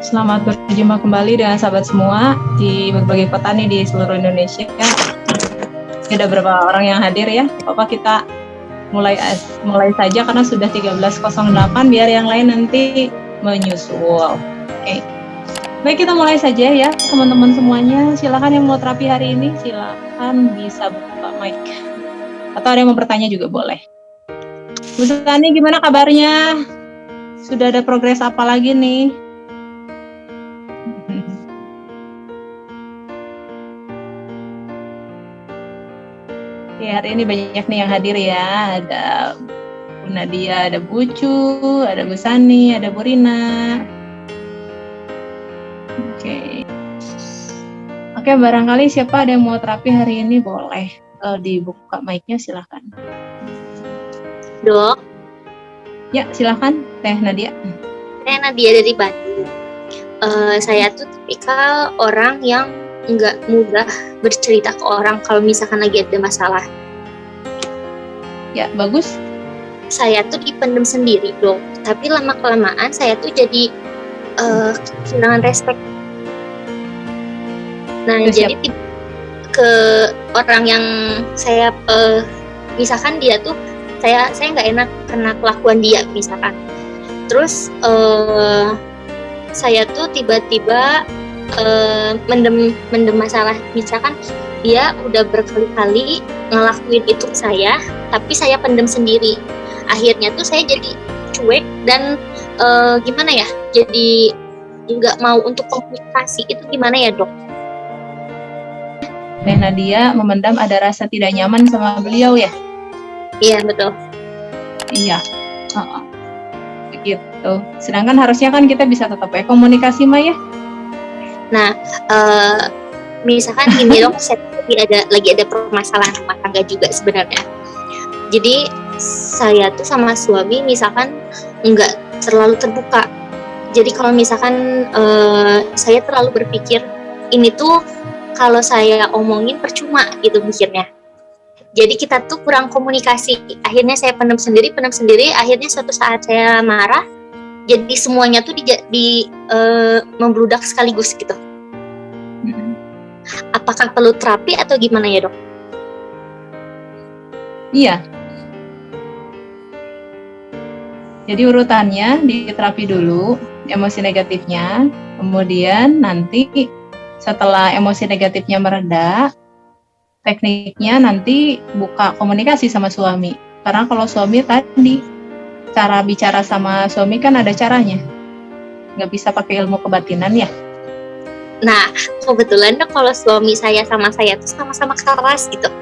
Selamat berjumpa kembali dengan sahabat semua di berbagai petani di seluruh Indonesia. Ada beberapa orang yang hadir ya. Bapak kita mulai saja karena sudah 13.08 biar yang lain nanti menyusul. Oke. Baik, kita mulai saja ya teman-teman semuanya. Silakan yang mau terapi hari ini silakan bisa buka mic. Atau ada yang mau bertanya juga boleh. Bu Sani, gimana kabarnya? Sudah ada progres apa lagi nih? Ya, hari ini banyak nih yang hadir ya. Ada Bu Nadia, ada Bu Cu, ada Bu Sani, ada Bu Rina. Oke, barangkali siapa ada yang mau terapi hari ini boleh dibuka mic-nya, silahkan. Dok. Ya, silahkan Teh Nadia. Teh Nadia dari Bandung. Saya tuh tipikal orang yang nggak mudah bercerita ke orang kalau misalkan lagi ada masalah. Ya, bagus. Saya tuh dipendem sendiri, Dok. Tapi lama-kelamaan saya tuh jadi kehilangan respect. Nah, jadi ke orang yang saya misalkan dia tuh saya nggak enak karena kelakuan dia misalkan. Terus saya tuh tiba-tiba mendem masalah, misalkan dia udah berkali-kali ngelakuin itu ke saya, tapi saya pendem sendiri. Akhirnya tuh saya jadi cuek dan gimana ya, jadi nggak mau untuk komunikasi. Itu gimana ya, Dok? Teh Nadia memendam ada rasa tidak nyaman sama beliau ya? Iya, betul. Iya. Begitu. Sedangkan harusnya kan kita bisa tetap komunikasi Mah ya. Nah, misalkan gini Dok, saya lagi ada permasalahan rumah tangga juga sebenarnya. Jadi saya tuh sama suami misalkan nggak terlalu terbuka. Jadi kalau misalkan saya terlalu berpikir ini tuh kalau saya omongin percuma gitu mikirnya. Jadi kita tuh kurang komunikasi. Akhirnya saya pendem sendiri. Akhirnya suatu saat saya marah, jadi semuanya tuh membludak sekaligus gitu. Apakah perlu terapi atau gimana ya, Dok? Iya. Jadi urutannya di terapi dulu emosi negatifnya, kemudian nanti setelah emosi negatifnya mereda, tekniknya nanti buka komunikasi sama suami. Karena kalau suami tadi, cara bicara sama suami kan ada caranya. Nggak bisa pakai ilmu kebatinan ya. Nah, kebetulan Dok, kalau suami saya sama saya tuh sama-sama keras gitu.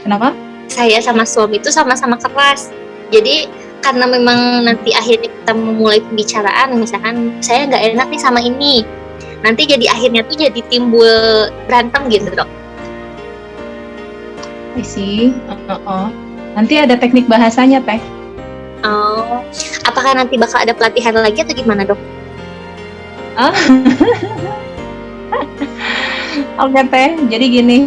Kenapa? Saya sama suami itu sama-sama keras. Jadi karena memang nanti akhirnya kita memulai pembicaraan, misalkan saya nggak enak nih sama ini, nanti jadi akhirnya tuh jadi timbul berantem gitu, Dok. Sih. Nanti ada teknik bahasanya, Teh. Oh, apakah nanti bakal ada pelatihan lagi atau gimana, Dok? Oke, Teh. Jadi gini,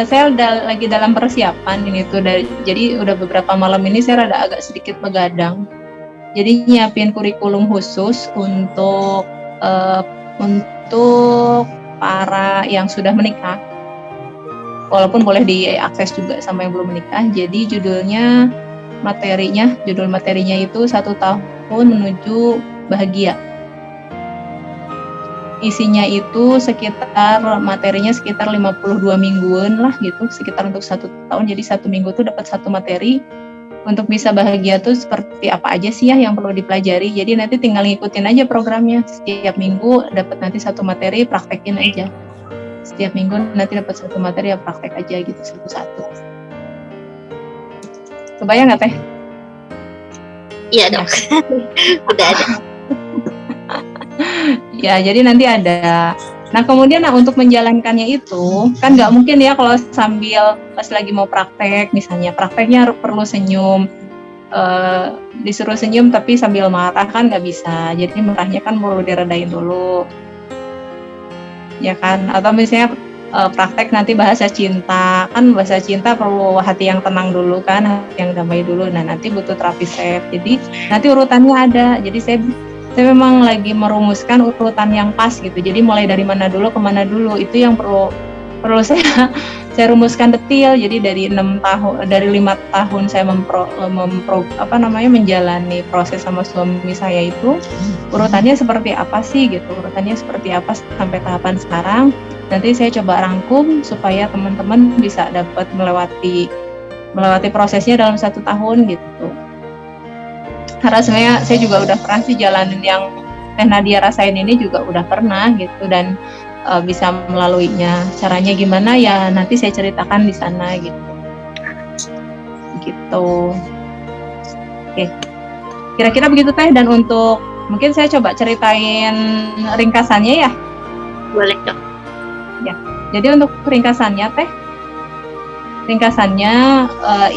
saya udah lagi dalam persiapan ini tuh. Jadi udah beberapa malam ini saya agak sedikit begadang. Jadi nyiapin kurikulum khusus untuk para yang sudah menikah, walaupun boleh diakses juga sama yang belum menikah. Jadi judul materinya itu 1 tahun menuju bahagia. Isinya itu materinya sekitar 52 mingguan lah gitu, sekitar untuk 1 tahun. Jadi 1 minggu tuh dapat 1 materi. Untuk bisa bahagia tuh seperti apa aja sih ya yang perlu dipelajari. Jadi nanti tinggal ngikutin aja programnya. Setiap minggu dapat nanti 1 materi, praktekin aja. Setiap minggu nanti dapat 1 materi, ya praktek aja gitu satu-satu. Kebayang nggak, Teh? Iya, Dok. Udah ada. Ya, jadi nanti ada. Nah, kemudian untuk menjalankannya itu kan nggak mungkin ya kalau sambil pas lagi mau praktek, misalnya prakteknya perlu senyum, disuruh senyum tapi sambil marah kan nggak bisa. Jadi marahnya kan perlu diredain dulu, ya kan? Atau misalnya praktek nanti bahasa cinta, kan bahasa cinta perlu hati yang tenang dulu kan, hati yang damai dulu. Nah, nanti butuh terapi safe. Jadi nanti urutannya ada. Jadi saya saya memang lagi merumuskan urutan yang pas gitu. Jadi mulai dari mana dulu ke mana dulu, itu yang perlu saya rumuskan detail. Jadi dari 5 tahun saya menjalani proses sama suami saya itu urutannya seperti apa sih gitu. Urutannya seperti apa sampai tahapan sekarang. Nanti saya coba rangkum supaya teman-teman bisa dapat melewati prosesnya dalam 1 tahun gitu. Karena sebenarnya saya juga udah pernah sih jalanin yang Teh Nadia rasain ini juga udah pernah gitu, dan bisa melaluinya. Caranya gimana ya nanti saya ceritakan di sana gitu. Oke. Kira-kira begitu Teh, dan untuk mungkin saya coba ceritain ringkasannya ya. Boleh dok. Ya. Jadi untuk ringkasannya Teh,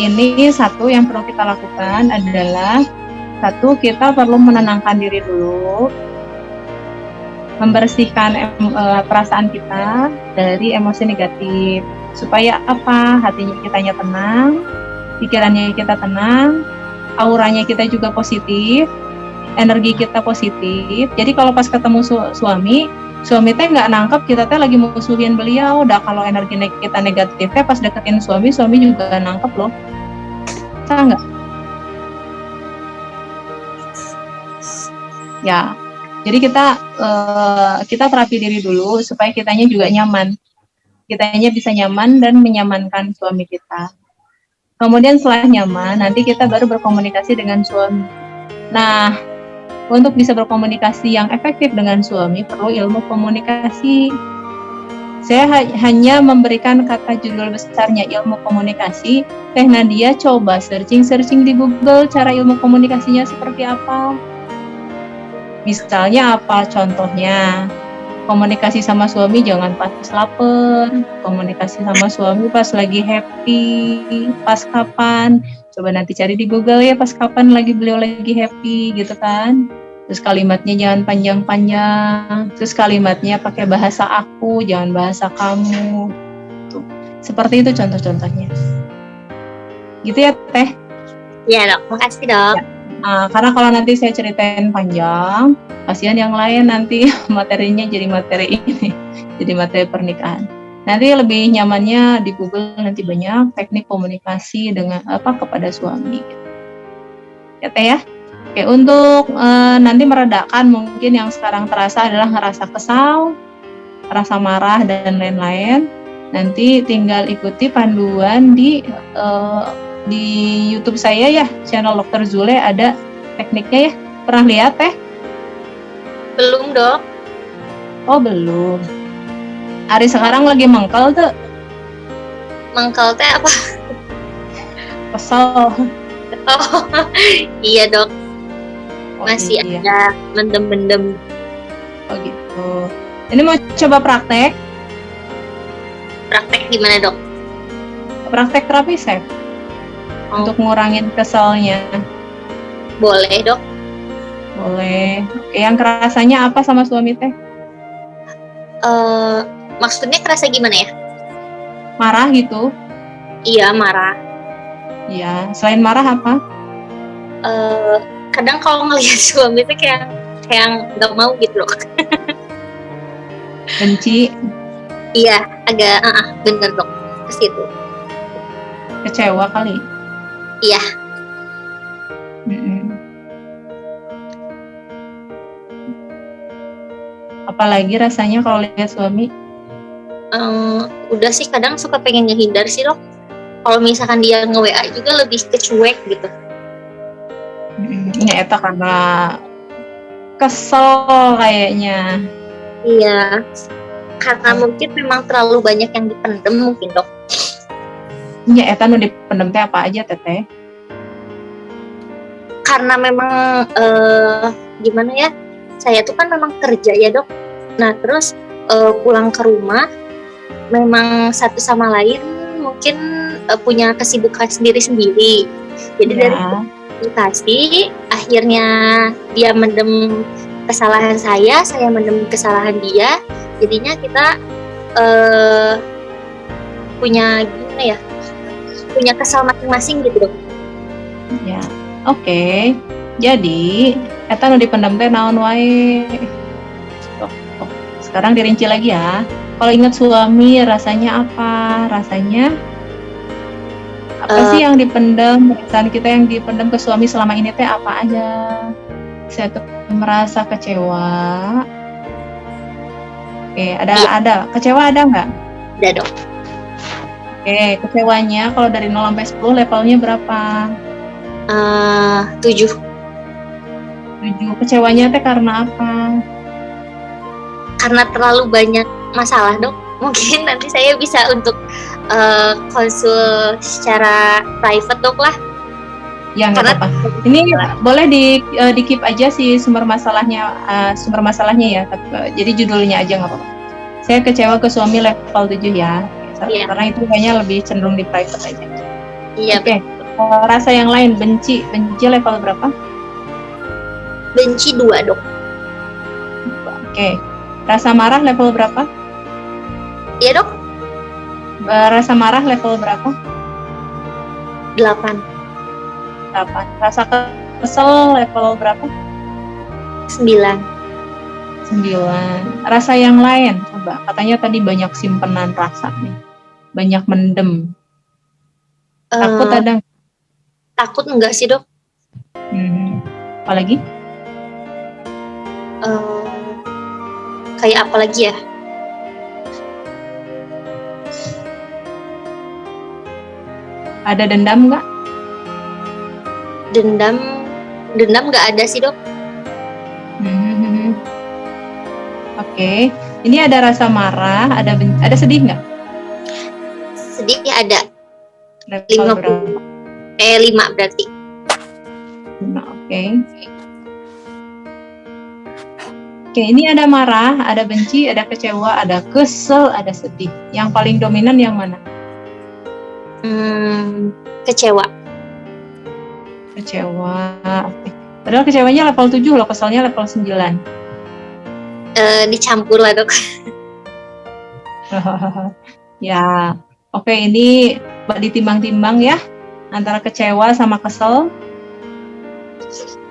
ini satu yang perlu kita lakukan adalah kita perlu menenangkan diri dulu, membersihkan perasaan kita dari emosi negatif, supaya apa? Hatinya kitanya tenang, pikirannya kita tenang, auranya kita juga positif, energi kita positif. Jadi kalau pas ketemu suami teh nggak nangkep kita teh lagi musuhin beliau. Udah kalau energi kita negatifnya pas deketin suami juga nangkep loh. Bisa nggak? Ya, jadi kita terapi diri dulu supaya kitanya juga nyaman. Kitanya bisa nyaman dan menyamankan suami kita. Kemudian setelah nyaman, nanti kita baru berkomunikasi dengan suami. Nah, untuk bisa berkomunikasi yang efektif dengan suami, perlu ilmu komunikasi. Saya hanya memberikan kata judul besarnya ilmu komunikasi. Teh Nadia coba searching di Google cara ilmu komunikasinya seperti apa. Misalnya apa contohnya? Komunikasi sama suami jangan pas lapar, komunikasi sama suami pas lagi happy, pas kapan? Coba nanti cari di Google ya, pas kapan beliau lagi happy gitu kan. Terus kalimatnya jangan panjang-panjang, terus kalimatnya pakai bahasa aku, jangan bahasa kamu. Tuh. Seperti itu contoh-contohnya. Gitu ya Teh? Iya dok, makasih dok. Ya. Karena kalau nanti saya ceritain panjang, kasihan yang lain nanti materinya jadi materi ini, jadi materi pernikahan. Nanti lebih nyamannya di Google, nanti banyak teknik komunikasi dengan kepada suami. Ya Teh ya. Oke, untuk nanti meredakan mungkin yang sekarang terasa adalah ngerasa kesal, rasa marah dan lain-lain. Nanti tinggal ikuti panduan di YouTube saya ya, channel Dr. Zule ada tekniknya ya. Pernah lihat Teh? Belum dok. Oh belum. Ari sekarang lagi mengkel tuh. Mengkel teh apa? Kesel. Oh iya dok. Masih iya. Ada mendem-mendem. Oh gitu. Ini mau coba praktek? Praktek gimana dok? Praktek terapi Chef. Untuk ngurangin keselnya. Boleh dok. Boleh. Oke, yang kerasanya apa sama suami Teh? Maksudnya kerasa gimana ya? Marah gitu? Iya marah. Iya. Selain marah apa? Kadang kalau ngelihat suami itu kayak nggak mau gitu loh. Benci? Iya, agak bener dok. Ke situ. Kecewa kali? Iya. Apalagi rasanya kalau lihat suami? Udah sih kadang suka pengen ngehindar sih dok. Kalau misalkan dia nge-WA juga lebih kecuek gitu. Ini eta karena kesel kayaknya. Iya. Karena mungkin memang terlalu banyak yang dipendem mungkin dok. Ya eta nu dipendem teh apa aja Teteh? Karena memang gimana ya, saya tuh kan memang kerja ya dok. Nah terus pulang ke rumah memang satu sama lain mungkin punya kesibukan sendiri-sendiri. Jadi dari komunikasi akhirnya dia mendem kesalahan saya mendem kesalahan dia. Jadinya kita punya gimana ya? Punya kesal masing-masing gitu dok. Ya, oke. Jadi Eta nu dipendam teh naon wae. Sekarang dirinci lagi ya. Kalau ingat suami rasanya apa? Rasanya apa sih yang dipendam? Perasaan kita yang dipendam ke suami selama ini teh apa aja? Saya tuh merasa kecewa. Oke, ada kecewa ada nggak? Ada dong. Oke, kecewanya kalau dari 0 sampai 10 levelnya berapa? 7. 7. Kecewanya teh karena apa? Karena terlalu banyak masalah dok. Mungkin nanti saya bisa untuk konsul secara private dok lah. Ya nggak apa-apa. Ini boleh di keep aja sih sumber masalahnya ya. Jadi judulnya aja nggak apa-apa. Saya kecewa ke suami level 7 ya. Iya. Karena itu kayaknya lebih cenderung di private aja. Iya. Oke. Rasa yang lain, benci level berapa? Benci 2 dok. Oke. Rasa marah level berapa? Iya dok. Rasa marah level berapa? 8. 8. Rasa kesel level berapa? 9. 9. Rasa yang lain, coba. Katanya tadi banyak simpenan rasa nih. Banyak mendem. Takut ada? Takut enggak sih dok? Apalagi? Kayak apa lagi ya? Ada dendam nggak? Dendam nggak ada sih dok. Oke. Ini ada rasa marah, ada sedih nggak? Sedih ada. Level 5 berarti. 5, oke. Oke, ini ada marah, ada benci, ada kecewa, ada kesel, ada sedih. Yang paling dominan yang mana? Kecewa. Kecewa. Oke. Padahal kecewanya level 7 loh, keselnya level 9. Dicampur lah dok. Ya, oke, ini ditimbang-timbang ya antara kecewa sama kesel.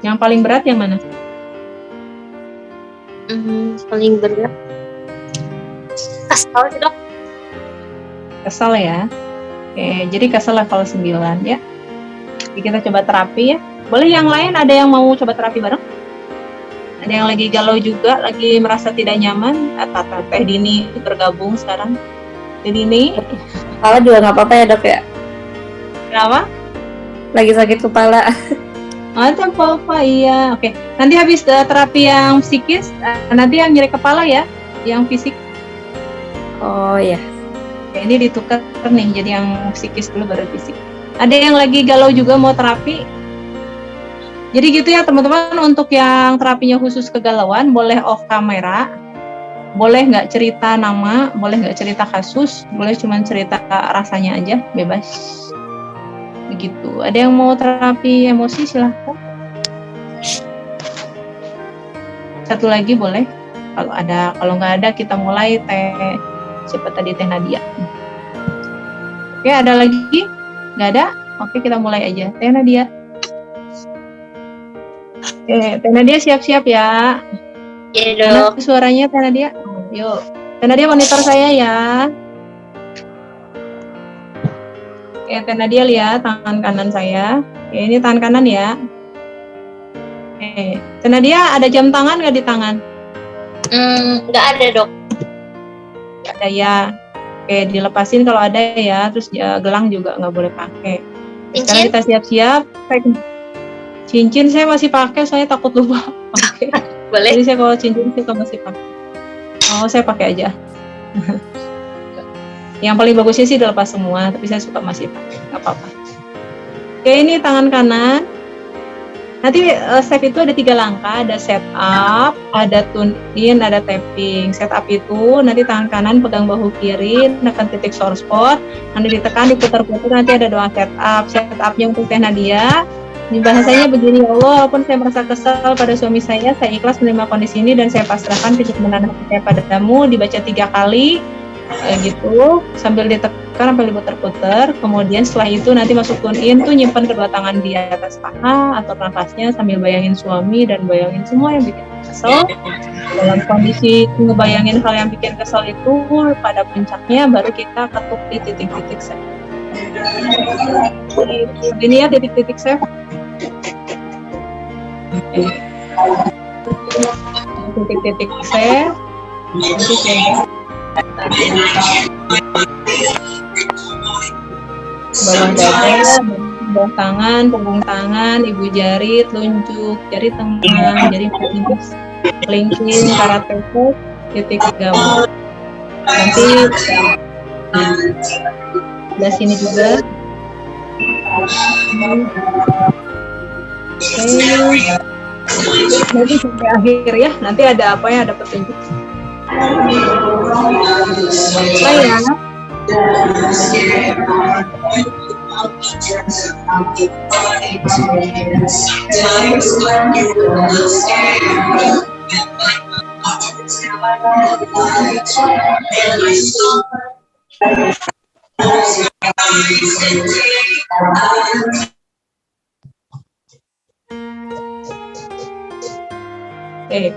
Yang paling berat yang mana? Paling berat kesel sih dok. Kesel ya. Oke, jadi kesel level 9 ya. Jadi kita coba terapi ya. Boleh yang lain, ada yang mau coba terapi bareng? Ada yang lagi galau juga, lagi merasa tidak nyaman? Teh Dini bergabung sekarang. Teh Dini. Kepala juga nggak apa-apa ya dok ya? Kenapa? Lagi sakit kepala. Ada apa-apa, iya. Oke, nanti habis terapi yang psikis, nanti yang nyeri kepala ya, yang fisik. Oh ya. Oke, ini ditukar nih, jadi yang psikis dulu baru fisik. Ada yang lagi galau juga mau terapi? Jadi gitu ya teman-teman, untuk yang terapinya khusus kegalauan, boleh off kamera, boleh nggak cerita nama, boleh nggak cerita kasus, boleh cuma cerita rasanya aja, bebas. Begitu. Ada yang mau terapi emosi silahkan. Satu lagi boleh. Kalau nggak ada kita mulai siapa tadi Teh Nadia. Oke, ada lagi? Nggak ada? Oke, kita mulai aja. Teh Nadia. Oke, Teh Nadia siap-siap ya. Iya dok. Mana suaranya Teh Nadia? Yuk. Teh Nadia monitor saya ya. Oke, Teh Nadia lihat tangan kanan saya. Oke, ini tangan kanan ya. Oke, Teh Nadia ada jam tangan nggak di tangan? Nggak ada dok. Nggak ada ya. Oke, dilepasin kalau ada ya. Terus gelang juga nggak boleh pakai. Sekarang kita siap-siap. Cincin saya masih pakai, saya takut lupa pakai. Boleh. Jadi saya kalau cincin suka masih pakai. Oh, saya pakai aja. Yang paling bagusnya sih dilepas semua, tapi saya suka masih pakai, nggak apa-apa. Oke, ini tangan kanan. Nanti step itu ada 3 langkah, ada setup, ada tune in, ada tapping. Setup itu nanti tangan kanan pegang bahu kiri, tekan titik sore spot, nanti ditekan, diputar-putar, nanti ada doa setup. Setupnya untuk Teh Nadia. Ini bahasanya begini, ya Allah, walaupun saya merasa kesal pada suami saya ikhlas menerima kondisi ini dan saya pasrahkan kenyamanan hati saya padamu, dibaca 3 kali. Gitu, sambil ditekan putar sampai diputer-puter. Kemudian setelah itu nanti masuk tune in tuh, nyimpan kedua tangan di atas paha atau nafasnya sambil bayangin suami dan bayangin semua yang bikin kesel. Dalam kondisi ngebayangin hal yang bikin kesel itu, pada puncaknya baru kita ketuk di titik-titik save. Ini ya titik-titik save. Titik-titik save. Bawah dada, bawah tangan, punggung tangan, ibu jari, telunjuk, jari tengah, jari manis, kelingking, karate chop, titik gabung. Nanti sebelah sini juga. Nanti sampai akhir ya. Nanti ada apa ya? Ada petunjuk. Saya Oke.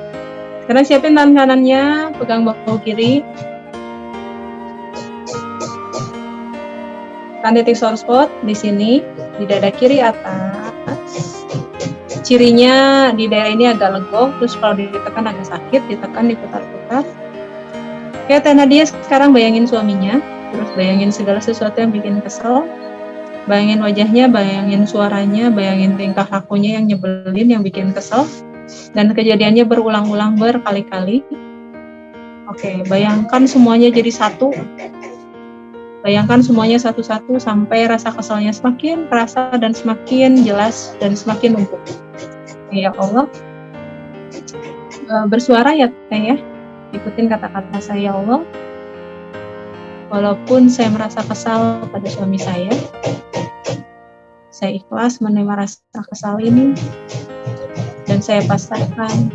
Sekarang siapin tangan kanannya, pegang bahu kiri. Kan titik sore spot di sini, di dada kiri atas. Cirinya di daerah ini agak legok, terus kalau ditekan agak sakit, ditekan diputar-putar. Oke, Teh Nadia sekarang bayangin suaminya, terus bayangin segala sesuatu yang bikin kesel. Bayangin wajahnya, bayangin suaranya, bayangin tingkah lakunya yang nyebelin, yang bikin kesel. Dan kejadiannya berulang-ulang berkali-kali. Oke, bayangkan semuanya jadi satu. Bayangkan semuanya satu-satu sampai rasa kesalnya semakin terasa dan semakin jelas dan semakin numpuk. Ya Allah, bersuara ya Teh ya. Ikutin kata-kata saya, ya Allah. Walaupun saya merasa kesal pada suami saya ikhlas menerima rasa kesal ini. Dan saya pasrahkan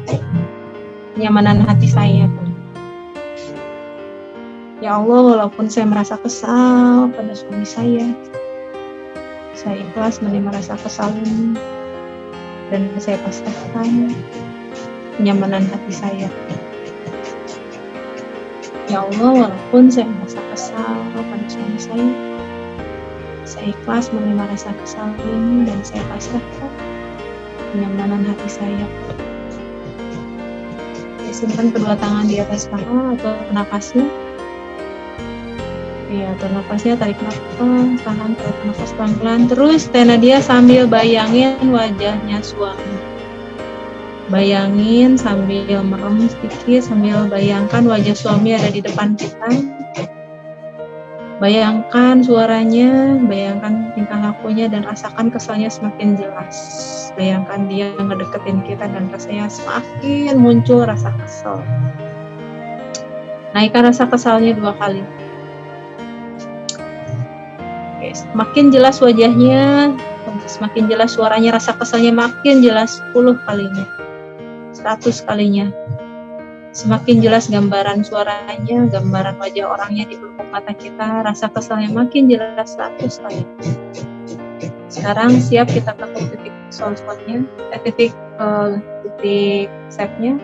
kenyamanan hati saya. Ya Allah, walaupun saya merasa kesal pada suami saya ikhlas menerima rasa kesal ini. Dan saya pasrahkan kenyamanan hati saya. Ya Allah, walaupun saya merasa kesal pada suami saya ikhlas menerima rasa kesal ini. Dan saya pasrahkan kenyamanan hati saya. Simpan kedua tangan di atas paha atau nafasnya. Ya, atau nafasnya tarik nafas, tahan, tarik nafas pelan-pelan. Terus Teh Nadia sambil bayangin wajahnya suami. Bayangin sambil merem sedikit, sambil bayangkan wajah suami ada di depan kita. Bayangkan suaranya, bayangkan tingkah lakunya, dan rasakan kesalnya semakin jelas. Bayangkan dia ngedeketin kita dan rasanya semakin muncul rasa kesal. Naikkan rasa kesalnya 2 kali. Oke, semakin jelas wajahnya, semakin jelas suaranya, rasa kesalnya makin jelas 10 kalinya, 100 kalinya. Semakin jelas gambaran suaranya, gambaran wajah orangnya di pelupuk mata kita, rasa kesalnya makin jelas 100 kali. Sekarang siap kita ketuk titik soul spotnya, titik save-nya.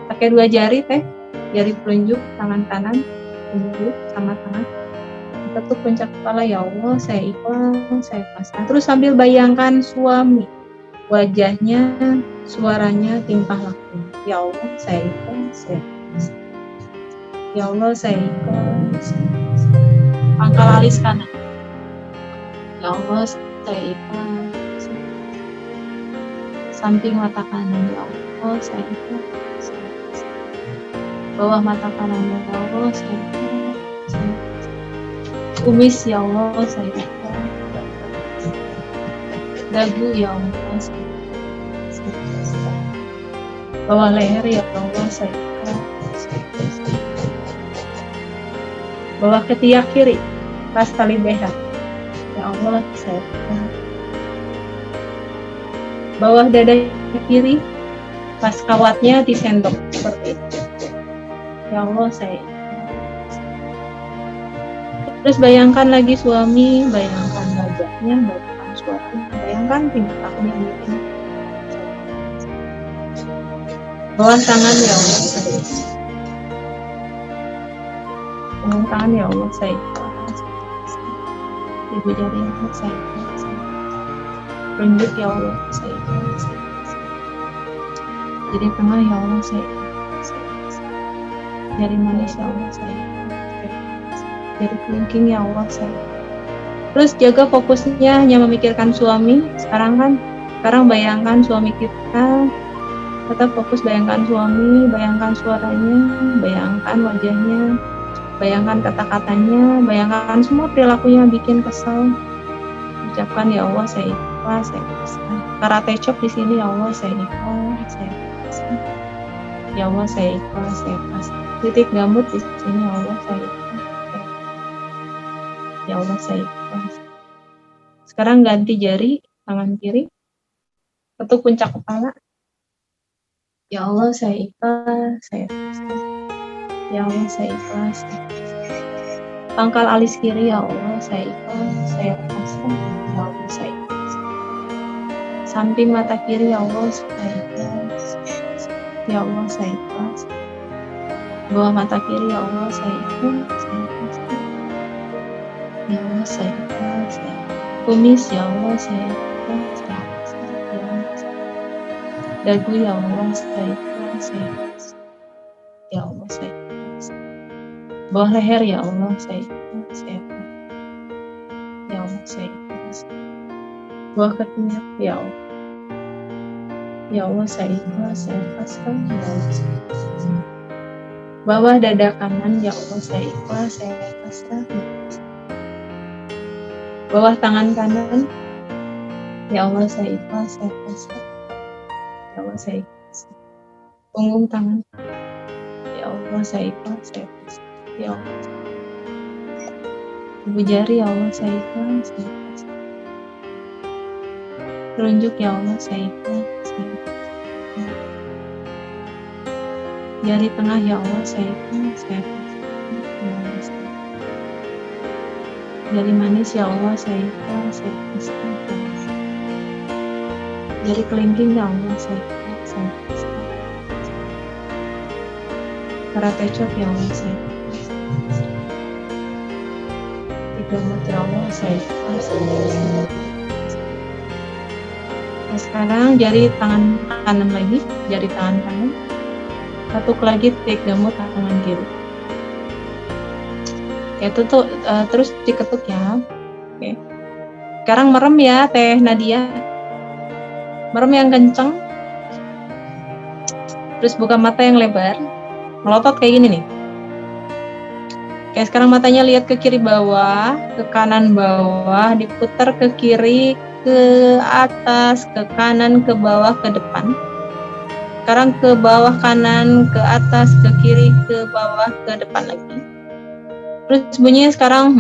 Pakai 2 jari Teh, jari telunjuk tangan kanan, telunjuk sama tangan. Ketuk puncak kepala, ya Allah, saya ikhlas, saya pasrah. Terus sambil bayangkan suami, wajahnya, suaranya, tingkah lakunya. Ya Allah, saya ikhlas, saya pasrah. Ya Allah, saya ikhlas. Pangkal alis kanan. Ya Allah, saya ikhlas. Samping mata kanan, ya Allah, saya ikhlas. Bawah mata kanan, ya Allah, saya ikhlas. Kumis, ya Allah, saya ikhlas. Dagu, ya Allah, saya ikhlas. Bawah leher, ya Allah, saya ikhlas. Bawah ketiak kiri, pas tali BH, ya Allah, saya ikhlas. Bawah dada kiri, pas kawatnya disendok seperti itu, ya Allah, saya ikhlas. Terus bayangkan lagi suami, bayangkan wajahnya, bayangkan suami, bayangkan tingkahnya mungkin. Bawah tangan ya Allah, bawah tangan ya Allah, saya ikhlas. Ibu jari ya Allah, saya ikhlas. Tunjuk ya Allah, saya ikhlas. Jadi tengah ya Allah, saya ikhlas. Jari manis ya Allah, saya ikhlas. Jari kelingking ya Allah, saya ikhlas. Terus jaga fokusnya hanya memikirkan suami. Sekarang bayangkan suami kita, tetap fokus, bayangkan suami, bayangkan suaranya, bayangkan wajahnya, bayangkan kata-katanya, bayangkan semua perilakunya bikin kesal. Ucapkan ya Allah, saya ikhlas, saya ikhlas. Karate chop di sini ya Allah, saya ikhlas, saya ikhlas. Ya Allah, saya ikhlas, saya ikhlas. Titik gambut di sini ya Allah, saya ikhlas. Ya Allah, saya ikhlas. Sekarang ganti jari tangan kiri, ketuk puncak kepala. Ya Allah, saya ikhlas, saya ikhlas. Ya Allah, saya ikhlas. Pangkal alis kiri ya Allah, saya ikhlas, saya ikhlas. Ya Allah, saya ikhlas. Samping mata kiri ya Allah, saya ikhlas. Ya Allah, saya ikhlas. Bawah mata kiri ya Allah, saya ikhlas, saya ikhlas. Ya Allah, saya ikhlas. Kumis ya Allah, saya ikhlas, saya ikhlas. Ya Allah, dagu ya Allah, saya ikhlas, saya ikhlas. Ya Allah, saya ikhlas. Bawah leher ya Allah, saya ikhlas, saya ikhlas. Ya Allah, saya ikhlas. Bawah ketiak ya Allah. Ya Allah, saya ikhlas, saya ikhlaskan. Ya Allah, saya ikhlas. Bawah dada kanan ya Allah, saya ikhlas, saya ikhlaskan. Bawah tangan kanan ya Allah, saya ikhlas, saya ikhlaskan. Ya Allah, saya ikhlas. Punggung tangan ya Allah, saya ikhlas, saya ikhlas. Ya Allah, ibu jari ya Allah, saya ikhlas, saya ikhlas. Telunjuk ya Allah, saya ikhlas, saya ikhlas. Jari tengah ya Allah, saya ikhlas, saya ikhlas. Ya Allah, saya ikhlas. Jari manis ya Allah, saya ikhlas, saya ikhlas. Jari kelingking ya Allah, saya ikhlas, saya ikhlas. Karate chop ya Allah, saya ikhlas. Tiga mata ya Allah, saya ikhlas, saya ikhlas. Nah, sekarang jari tangan kanan lagi, jari tangan kanan. Ketuk lagi titik gambut tangan kiri. Itu tuh terus diketuk ya. Oke. Sekarang merem ya Teh Nadia. Merem yang kenceng. Terus buka mata yang lebar. Melotot kayak gini nih. Oke, sekarang matanya lihat ke kiri bawah, ke kanan bawah, diputar ke kiri, ke atas, ke kanan, ke bawah, ke depan. Sekarang ke bawah kanan, ke atas, ke kiri, ke bawah, ke depan lagi. Terus bunyinya sekarang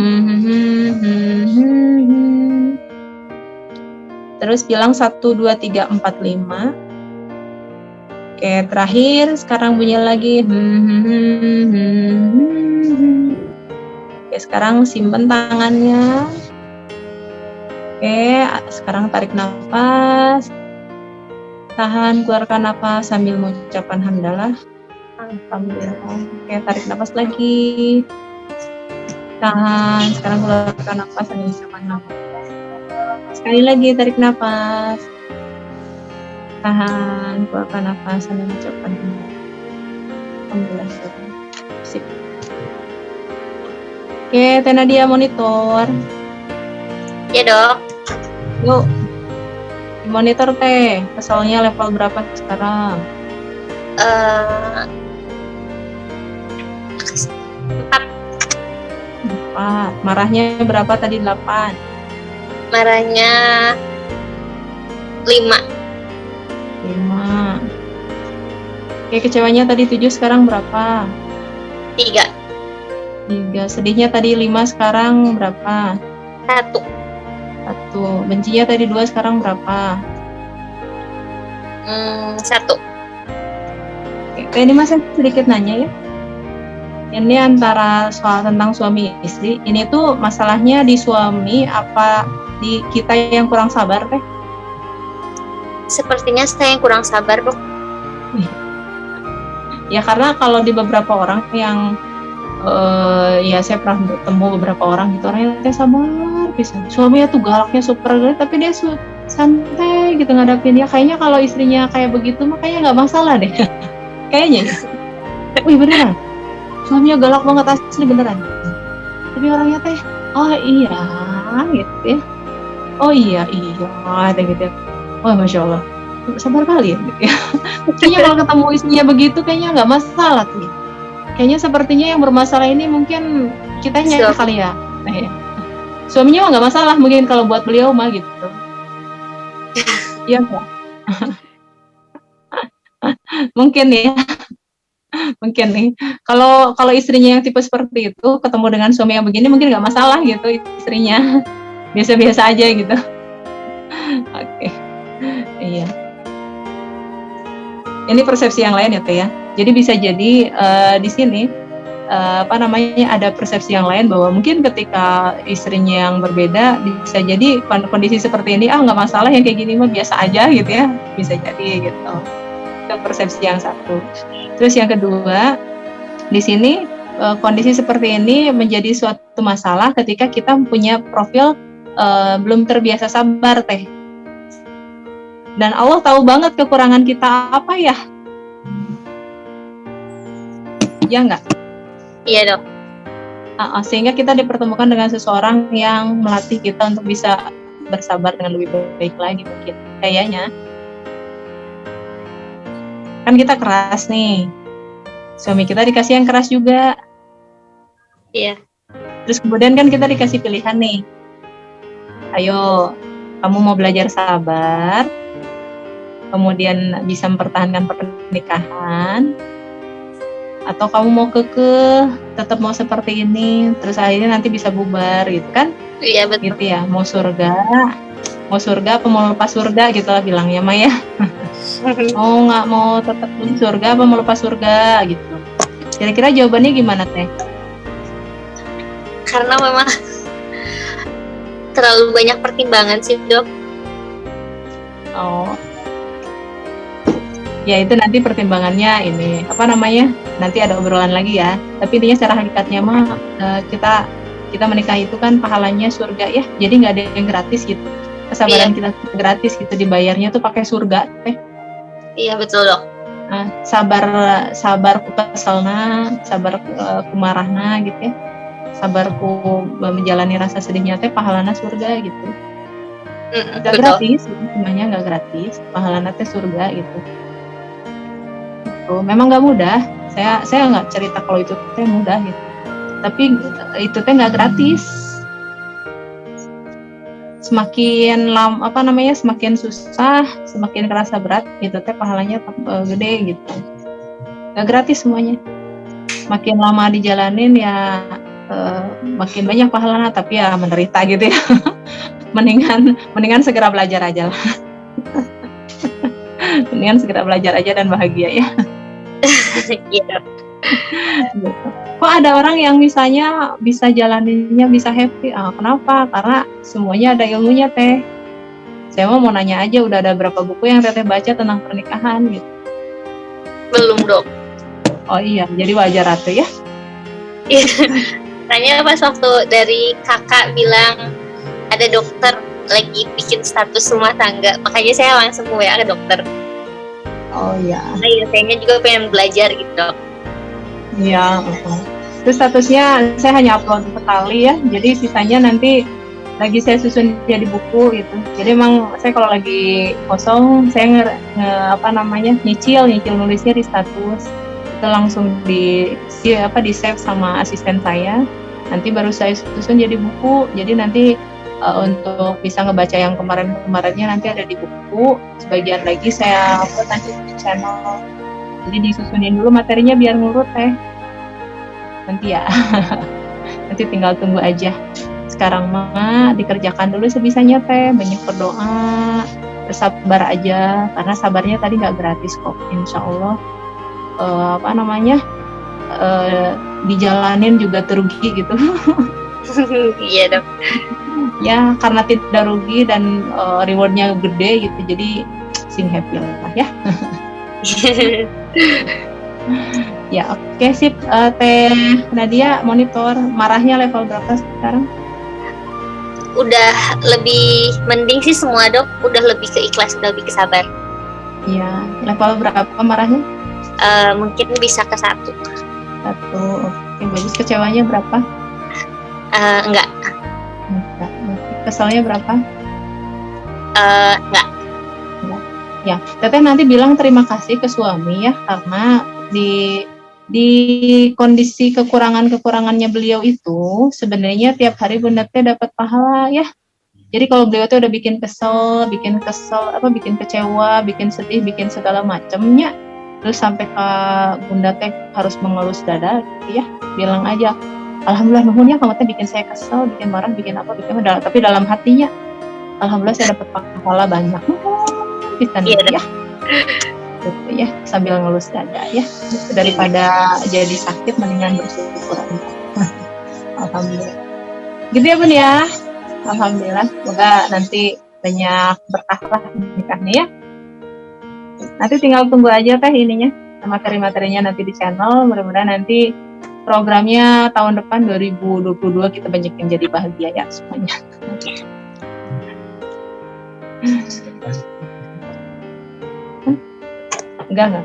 terus bilang 1, 2, 3, 4, 5. Oke, terakhir sekarang bunyi lagi Oke, sekarang simpen tangannya. Oke, sekarang tarik nafas. Tahan, keluarkan nafas sambil mengucapkan hamdalah. Alhamdulillah. Oke, tarik nafas lagi. Tahan, sekarang keluarkan nafas sambil mengucapkan hamdalah. Sekali lagi tarik nafas. Tahan, keluarkan nafas sambil mengucapkan hamdalah. Alhamdulillah. Sip. Oke, Teh Nadia monitor. Ya dok. Yuk. Monitor Teh, kesalnya level berapa sekarang? 4. Marahnya berapa tadi? 8. Marahnya 5. 5. Oke, kecewanya tadi 7, sekarang berapa? 3. 3. Sedihnya tadi 5, sekarang berapa? 1. 1. Bencinya tadi 2, sekarang berapa? 1. Oke, ini Mas sedikit nanya ya. ini antara soal tentang suami istri, ini tuh masalahnya di suami apa di kita yang kurang sabar teh? Sepertinya saya yang kurang sabar, Dok. Ya karena kalau di beberapa orang yang ya saya pernah bertemu beberapa orang gitu, orangnya teh sabar pisan. Suaminya tuh galaknya super galak, tapi dia santai gitu ngadapin dia. Kayaknya kalau istrinya kayak begitu mah kayaknya nggak masalah deh. Kayaknya ya. Wih beneran. Suaminya galak banget asli beneran. Tapi orangnya teh, oh iya gitu ya. Oh iya teh gitu. Oh masya Allah, sabar kali ya. Gitu ya. Kayaknya kalau ketemu istrinya begitu kayaknya nggak masalah tuh. Kayaknya sepertinya yang bermasalah ini mungkin kitanya kali ya. Suaminya mah nggak masalah mungkin kalau buat beliau mah gitu. Iya nggak? Mungkin ya. Mungkin nih. Kalau istrinya yang tipe seperti itu ketemu dengan suami yang begini mungkin nggak masalah gitu istrinya. Biasa-biasa aja gitu. Oke. Iya. Ini persepsi yang lain ya Teh ya. Jadi bisa jadi di sini ada persepsi yang lain bahwa mungkin ketika istrinya yang berbeda bisa jadi kondisi seperti ini nggak masalah yang kayak gini mah biasa aja gitu ya, bisa jadi gitu. Itu persepsi yang satu. Terus yang kedua, di sini kondisi seperti ini menjadi suatu masalah ketika kita punya profil belum terbiasa sabar Teh. Dan Allah tahu banget kekurangan kita apa ya. Ya enggak? Iya Dok. Sehingga kita dipertemukan dengan seseorang yang melatih kita untuk bisa bersabar dengan lebih baik lagi mungkin. Kayaknya. Kan kita keras nih. Suami kita dikasih yang keras juga. Iya. Terus kemudian kan kita dikasih pilihan nih. Ayo, kamu mau belajar sabar, kemudian bisa mempertahankan pernikahan, atau kamu mau kekeh, tetap mau seperti ini, terus akhirnya nanti bisa bubar gitu kan? Iya betul. Gitu ya, mau surga apa mau lepas surga gitu lah bilangnya Maya. mau tetap di surga apa mau lepas surga gitu. Kira-kira jawabannya gimana Teh? Karena memang terlalu banyak pertimbangan sih Dok. Oh. Ya itu nanti pertimbangannya ini nanti ada obrolan lagi ya. Tapi intinya secara hakikatnya mah kita menikah itu kan pahalanya surga ya. Jadi nggak ada yang gratis gitu. Kesabaran kita gratis gitu, dibayarnya tuh pakai surga Teh. Iya betul Dok. Sabar ku keselna, sabar ku marahna gitu ya. Sabarku menjalani rasa sedihnya teh pahalana surga gitu. Gak gratis, semuanya nggak gratis. Pahalana teh surga gitu. Memang nggak mudah. Saya nggak cerita kalau itu teh mudah gitu. Tapi itu teh nggak gratis. Semakin semakin susah, semakin kerasa berat, itu teh pahalanya gede gitu. Nggak gratis semuanya. Makin lama dijalanin ya makin banyak pahalanya, tapi ya menderita gitu ya. mendingan segera belajar aja lah. Mendingan segera belajar aja dan bahagia ya. Iya. Gitu. Kok ada orang yang misalnya bisa jalaninnya bisa happy? Kenapa? Karena semuanya ada ilmunya Teh. Saya mau nanya aja, udah ada berapa buku yang Teteh baca tentang pernikahan gitu? Belum Dok. Oh iya, jadi wajar atuh ya. Tanya pas waktu dari kakak bilang ada dokter lagi bikin status rumah tangga, makanya saya langsung WA ke dokter. Oh iya. Nah ya, sayangnya juga pengen belajar gitu Dok. Iya. Terus statusnya saya hanya upload sekali ya, jadi sisanya nanti lagi saya susun jadi buku gitu. Jadi emang saya kalau lagi kosong saya nyicil nulisnya di status. Itu langsung di save sama asisten saya. Nanti baru saya susun jadi buku. Jadi nanti untuk bisa ngebaca yang kemarinnya nanti ada di buku. Sebagian lagi saya upload nanti di channel. Jadi disusunin dulu materinya biar ngurut Teh. Nanti ya. Nanti tinggal tunggu aja. Sekarang mah dikerjakan dulu sebisanya Teh. Banyak berdoa. Bersabar aja. Karena sabarnya tadi nggak gratis kok. Insya Allah dijalanin juga terugi gitu. Iya dok. Ya karena tidak rugi dan rewardnya gede gitu, jadi sing happy lah ya. Ya oke sip. Teh Nadia monitor marahnya level berapa sekarang? Udah lebih mending sih semua dok, udah lebih ke ikhlas, udah lebih ke sabar. Ya level berapa marahnya? Mungkin bisa ke 1. 1. Oke bagus. Kecewanya berapa? Enggak. Kesalnya berapa? Enggak. Ya, Teteh nanti bilang terima kasih ke suami ya, karena di kondisi kekurangannya beliau itu sebenarnya tiap hari Bunda Teh dapat pahala ya. Jadi kalau beliau tuh udah bikin kesel, bikin kecewa, bikin sedih, bikin segala macamnya, terus sampai ke Bunda Teh harus mengelus dada gitu ya, bilang aja alhamdulillah nuhun ya kamu teh bikin saya kesel, bikin marah, bikin apa, tapi dalam hatinya alhamdulillah saya dapat pahala banyak. Kita nih ya. Gitu ya, sambil ngelus dada ya. Daripada jadi sakit mendingan bersyukur aja. Alhamdulillah. Gitu ya Bun ya. Alhamdulillah. Semoga nanti banyak berkah lah nikahnya ya. Nanti tinggal tunggu aja teh ininya, materi-materinya nanti di channel. Mudah-mudahan nanti programnya tahun depan 2022 kita banyak yang jadi bahagia ya semuanya. Enggak.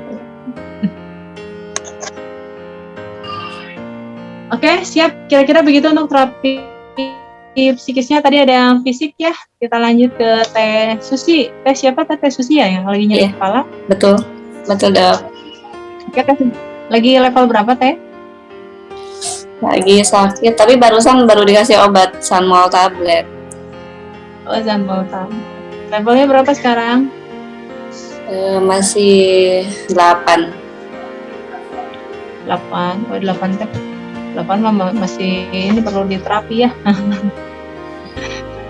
Oke, siap. Kira-kira begitu untuk terapi psikisnya. Tadi ada yang fisik ya. Kita lanjut ke Teh Susi. Teh siapa? Teh Susi ya yang lagi nyeri kepala? Betul dok. Oke, Teh. Lagi level berapa Teh? Lagi sakit, tapi baru dikasih obat Sanmol tablet. Oh, Sanmol tablet. Levelnya berapa sekarang? Masih 8. 8. Oh, 8 Teh. 8 mah masih ini perlu diterapi ya.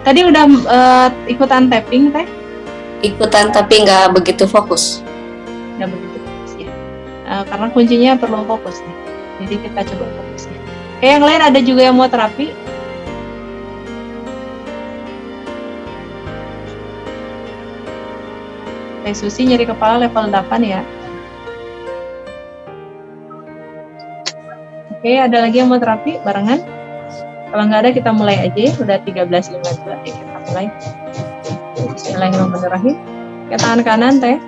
Tadi udah ikutan tapping Teh? Ikutan tapi nggak begitu fokus. Nggak begitu fokus ya. Karena kuncinya perlu fokus nih. Jadi kita coba fokus ya. Kayak yang lain ada juga yang mau terapi? Teh Susi nyeri kepala level 8 ya. Oke, ada lagi yang mau terapi barengan? Kalau nggak ada kita mulai aja. Udah 13.52 ya, kita mulai. Bismillahirrahmanirrahim. Ke tangan kanan Teh.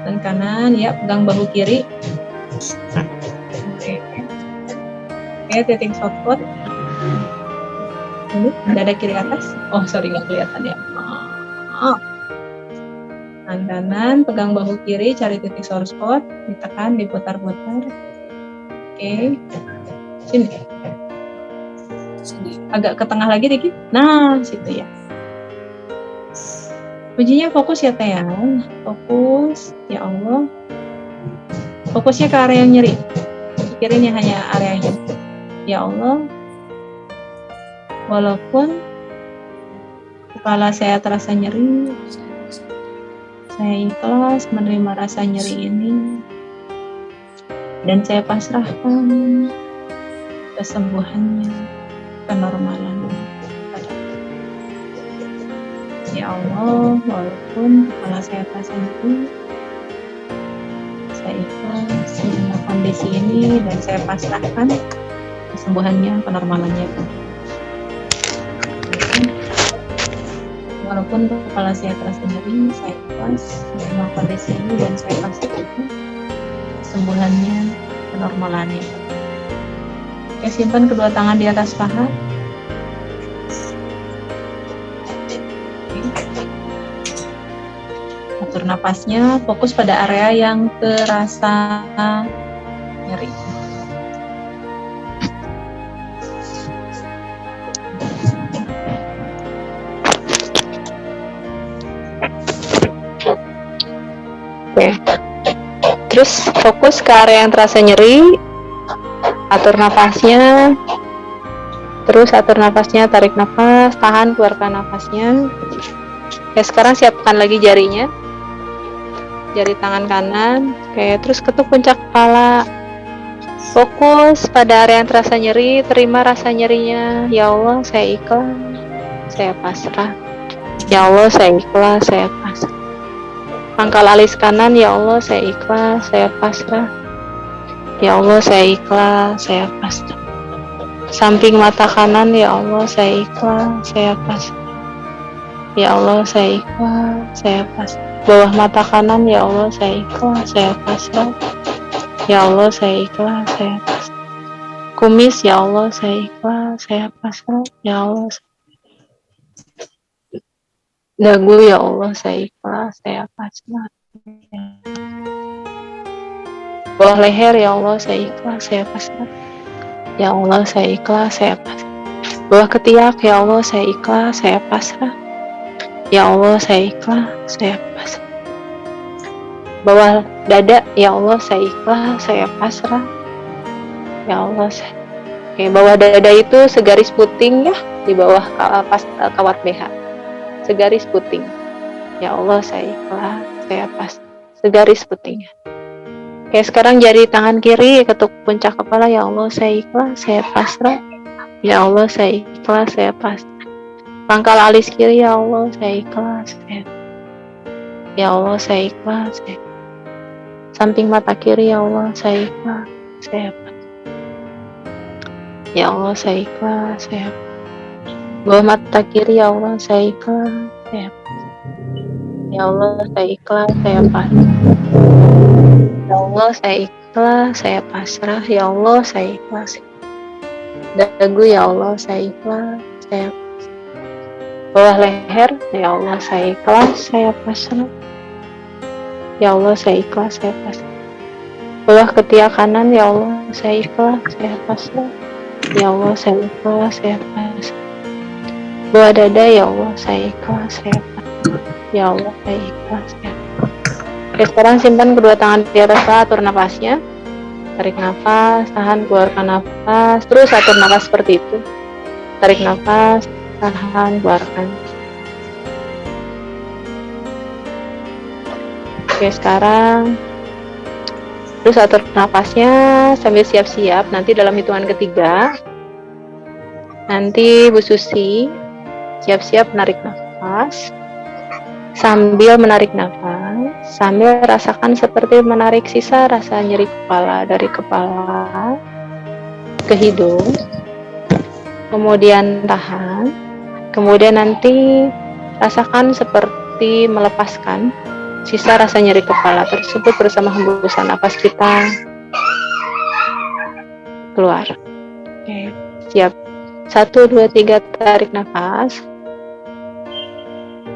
Tangan kanan ya, pegang bahu kiri. Oke, titik shortcut. Ini dada kiri atas. Oh, sorry nggak kelihatan ya. Tangan kanan, pegang bahu kiri, cari titik source spot, ditekan, diputar-putar. Oke, sini. Agak ke tengah lagi dikit. Nah, situ ya. Kuncinya fokus ya Teh ya. Fokus, ya Allah. Fokusnya ke area yang nyeri. Pikirin hanya area yang nyeri. Ya Allah. Walaupun kepala saya terasa nyeri, saya ikhlas menerima rasa nyeri ini dan saya pasrahkan kesembuhannya, kenormalannya. Ya Allah, walaupun kepala saya terasa nyeri, saya ikhlas menerima kondisi ini dan saya pasrahkan kesembuhannya, kenormalannya. Walaupun kepala saya terasa nyeri, saya ikhlas menerima kondisi ini dan saya pastikan kesembuhannya, kenormalannya. Oke, simpan kedua tangan di atas paha. Atur napasnya, fokus pada area yang terasa nyeri. Oke. Terus fokus ke area yang terasa nyeri. Atur nafasnya. Terus atur nafasnya, tarik nafas, tahan, keluarkan nafasnya. Oke, sekarang siapkan lagi jarinya. Jari tangan kanan. Oke, terus ketuk puncak kepala. Fokus pada area yang terasa nyeri, terima rasa nyerinya. Ya Allah, saya ikhlas, saya pasrah. Ya Allah, saya ikhlas, saya pasrah. Pangkal alis kanan, ya Allah, saya ikhlas, saya pasrah. Ya Allah, saya ikhlas, saya pasrah. Samping mata kanan, ya Allah, saya ikhlas, saya pasrah. Ya Allah, saya ikhlas, saya pasrah. Bawah mata kanan, ya Allah, saya ikhlas, saya pasrah. Ya Allah, saya ikhlas, saya pasrah. Kumis, ya Allah, saya ikhlas, saya pasrah. Ya Allah, dagu, ya Allah, saya ikhlas, saya pasrah. Bawah leher, ya Allah, saya ikhlas, saya pasrah. Ya Allah, saya ikhlas, saya pasrah. Bawah ketiak, ya Allah, saya ikhlas, saya pasrah. Ya Allah, saya ikhlas, saya pasrah. Bawah dada, ya Allah, saya ikhlas, saya pasrah. Ya Allah, saya... Oke, bawah dada itu segaris puting ya, di bawah kawat BH. Segaris puting. Ya Allah, saya ikhlas, saya pasrah. Segaris puting. Oke, sekarang jari tangan kiri ketuk puncak kepala. Ya Allah, saya ikhlas, saya pasrah. Ya Allah, saya ikhlas, saya pasrah. Pangkal alis kiri, ya Allah, saya ikhlas, ya Allah, saya ikhlas, saya... Samping mata kiri, ya Allah, saya ikhlas, saya pasrah. Ya Allah, saya ikhlas, saya pasrah. Bawah mata kiri, ya Allah, saya ikhlas, saya pasrah. Ya Allah, saya ikhlas, saya pasrah. Ya Allah, saya ikhlas, saya pasrah. Ya Allah, saya ikhlas. Dagu, ya Allah, saya ikhlas, saya pasrah. Bawah leher, ya Allah, saya ikhlas, saya pasrah. Ya Allah, saya ikhlas, saya pasrah. Bawah ketiak kanan, ya Allah, saya ikhlas, saya pasrah. Ya Allah, saya ikhlas, saya pasrah. Bawah dada, ya Allah, saya ikhlas, saya pasrah. Ya Allah, saya ikhlas, saya pasrah. Oke, sekarang simpan kedua tangan di atas, atur nafasnya. Tarik nafas, tahan, keluarkan nafas. Terus atur nafas seperti itu. Tarik nafas, tahan, keluarkan. Oke, sekarang terus atur nafasnya sambil siap-siap. Nanti dalam hitungan ketiga, nanti Bu Susi siap-siap menarik nafas. Sambil menarik nafas, sambil rasakan seperti menarik sisa rasa nyeri kepala dari kepala ke hidung. Kemudian tahan. Kemudian nanti rasakan seperti melepaskan sisa rasa nyeri kepala tersebut bersama hembusan napas kita keluar. Oke, siap. 1, 2, 3, tarik nafas.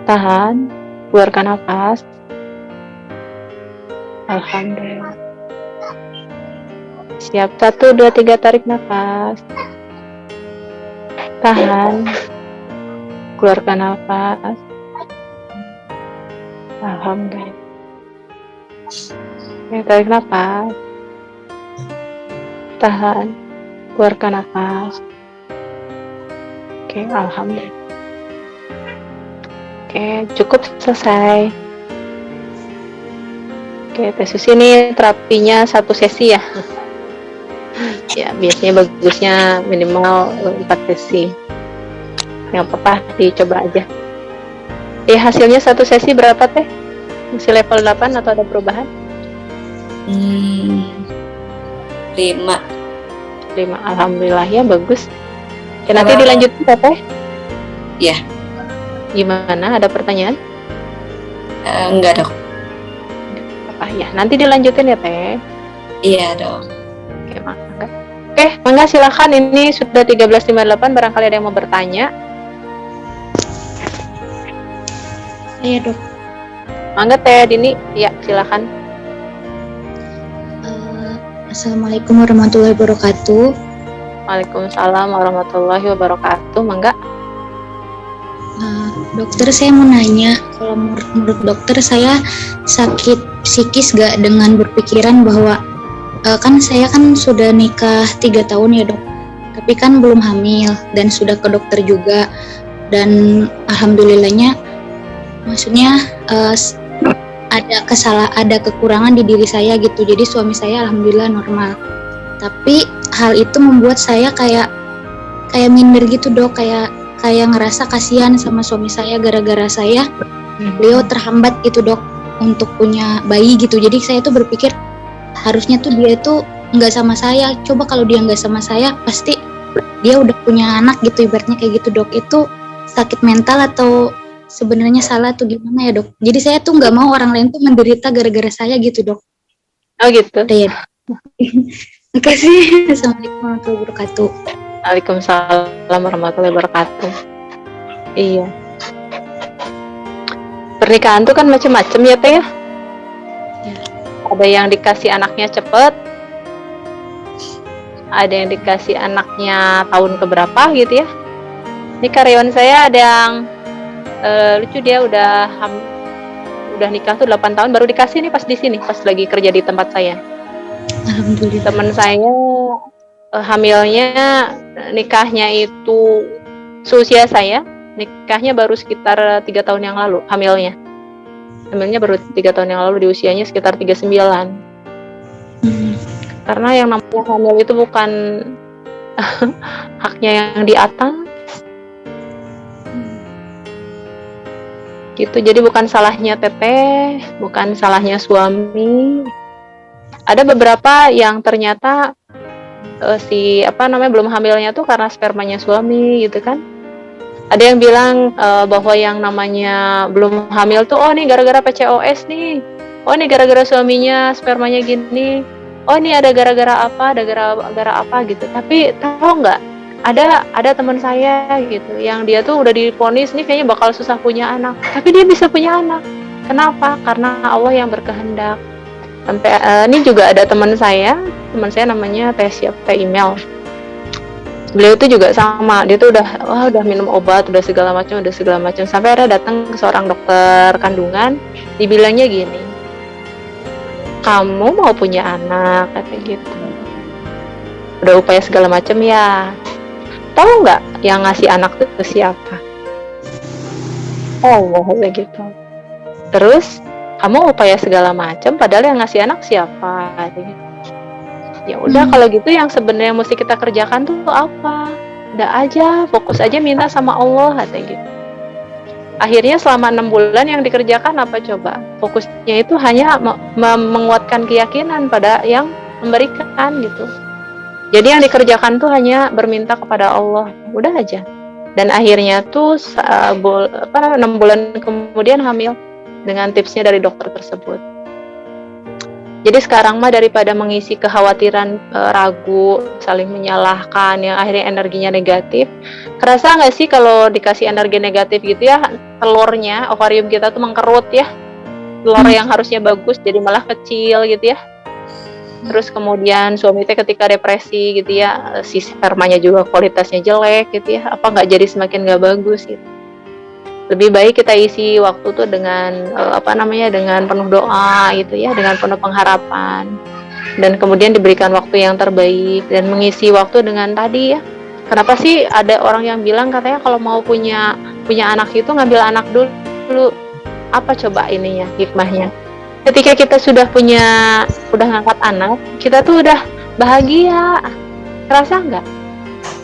Tahan, keluarkan nafas. Alhamdulillah. Siap. 1, 2, 3, tarik nafas. Tahan, keluarkan nafas. Alhamdulillah. Oke, tarik nafas. Tahan, keluarkan nafas. Oke, alhamdulillah. Oke, cukup selesai. Oke, Teh Susi ini terapinya 1 sesi ya. Ya, biasanya bagusnya minimal 4 sesi. Nggak apa-apa, dicoba aja. Hasilnya 1 sesi berapa Teh? Masih level 8 atau ada perubahan? 5. Alhamdulillah ya, bagus. Oke, nanti dilanjutin ya Teh? Iya. Gimana? Ada pertanyaan? Enggak dok. Apa ya? Nanti dilanjutin ya Teh? Iya dok. Oke, mangga. Oke, mangga silakan. Ini sudah 13.58. Barangkali ada yang mau bertanya. Iya dok. Mangga Teh Dini. Ya, silakan. Assalamualaikum warahmatullahi wabarakatuh. Waalaikumsalam warahmatullahi wabarakatuh. Mangga. Dokter, saya mau nanya, kalau menurut dokter saya sakit psikis gak dengan berpikiran bahwa kan saya kan sudah nikah 3 tahun ya dok, tapi kan belum hamil dan sudah ke dokter juga, dan alhamdulillahnya maksudnya ada kekurangan di diri saya gitu, jadi suami saya alhamdulillah normal. Tapi hal itu membuat saya kayak minder gitu dok, kayak ngerasa kasihan sama suami saya gara-gara saya beliau terhambat gitu dok untuk punya bayi gitu. Jadi saya tuh berpikir harusnya tuh dia tuh nggak sama saya. Coba kalau dia nggak sama saya pasti dia udah punya anak gitu, ibaratnya kayak gitu dok. Itu sakit mental atau sebenarnya salah tuh gimana ya dok? Jadi saya tuh nggak mau orang lain tuh menderita gara-gara saya gitu dok. Oh gitu. Udah ya. Makasih. Assalamualaikum warahmatullahi wabarakatuh. Waalaikumsalam warahmatullahi wabarakatuh. Iya. Pernikahan tuh kan macam-macam ya teh ya. Ada yang dikasih anaknya cepet, ada yang dikasih anaknya tahun keberapa gitu ya. Ini karyawan saya ada yang lucu, dia udah nikah tuh 8 tahun baru dikasih nih pas di sini, pas lagi kerja di tempat saya. Alhamdulillah. Teman saya hamilnya, nikahnya itu seusia saya, nikahnya baru sekitar 3 tahun yang lalu hamilnya baru 3 tahun yang lalu, di usianya sekitar 39. Karena yang namanya hamil itu bukan haknya yang di atas gitu. Jadi bukan salahnya teteh, bukan salahnya suami. Ada beberapa yang ternyata belum hamilnya tuh karena spermanya suami gitu kan. Ada yang bilang bahwa yang namanya belum hamil tuh, oh nih gara-gara PCOS nih, oh nih gara-gara suaminya spermanya gini, oh nih ada gara-gara apa gitu. Tapi tahu nggak, ada teman saya gitu yang dia tuh udah divonis nih kayaknya bakal susah punya anak, tapi dia bisa punya anak. Kenapa? Karena Allah yang berkehendak. Sampai ini juga ada teman saya namanya Teh Email. Beliau itu juga sama, dia tuh udah minum obat, udah segala macam sampai ada datang ke seorang dokter kandungan, dibilangnya gini, kamu mau punya anak, kata gitu. Udah upaya segala macam ya. Tahu nggak yang ngasih anak itu siapa? Allah, kayak gitu. Terus kamu upaya segala macam, padahal yang ngasih anak siapa? Kayak gitu. Ya udah kalau gitu yang sebenarnya mesti kita kerjakan tuh apa? Udah aja, fokus aja minta sama Allah, katanya gitu. Akhirnya selama 6 bulan yang dikerjakan apa coba? Fokusnya itu hanya menguatkan keyakinan pada yang memberikan gitu. Jadi yang dikerjakan tuh hanya berminta kepada Allah, udah aja. Dan akhirnya tuh 6 bulan kemudian hamil dengan tipsnya dari dokter tersebut. Jadi sekarang mah daripada mengisi kekhawatiran, ragu, saling menyalahkan, yang akhirnya energinya negatif, kerasa nggak sih kalau dikasih energi negatif gitu ya, telurnya, ovarium kita tuh mengkerut ya, telur yang harusnya bagus jadi malah kecil gitu ya. Terus kemudian suami teh ketika depresi gitu ya, si spermanya juga kualitasnya jelek gitu ya, apa nggak jadi semakin nggak bagus gitu. Lebih baik kita isi waktu tuh dengan dengan penuh doa gitu ya, dengan penuh pengharapan, dan kemudian diberikan waktu yang terbaik dan mengisi waktu dengan tadi ya. Kenapa sih ada orang yang bilang katanya kalau mau punya anak itu ngambil anak dulu? Apa coba ininya, hikmahnya? Ketika kita udah ngangkat anak, kita tuh udah bahagia. Terasa nggak?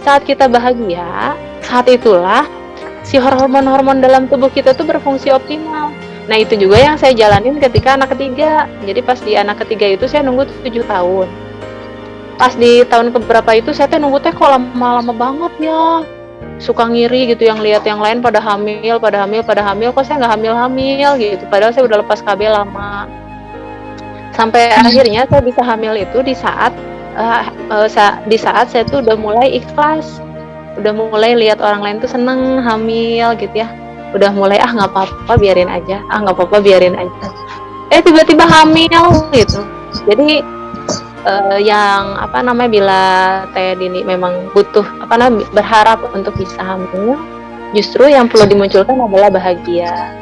Saat kita bahagia, saat itulah si hormon-hormon dalam tubuh kita tuh berfungsi optimal. Nah itu juga yang saya jalanin ketika anak ketiga. Jadi pas di anak ketiga itu saya nunggu 7 tahun. Pas di tahun keberapa itu saya nunggu kok lama-lama banget ya. Suka ngiri gitu yang lihat yang lain pada hamil, kok saya nggak hamil gitu. Padahal saya udah lepas KB lama. Sampai akhirnya saya bisa hamil itu di saat saya tuh udah mulai ikhlas. Udah mulai lihat orang lain tuh seneng hamil gitu ya, udah mulai nggak apa-apa biarin aja, tiba-tiba hamil gitu. Jadi bila Teh Dini memang butuh berharap untuk bisa hamil, justru yang perlu dimunculkan adalah bahagia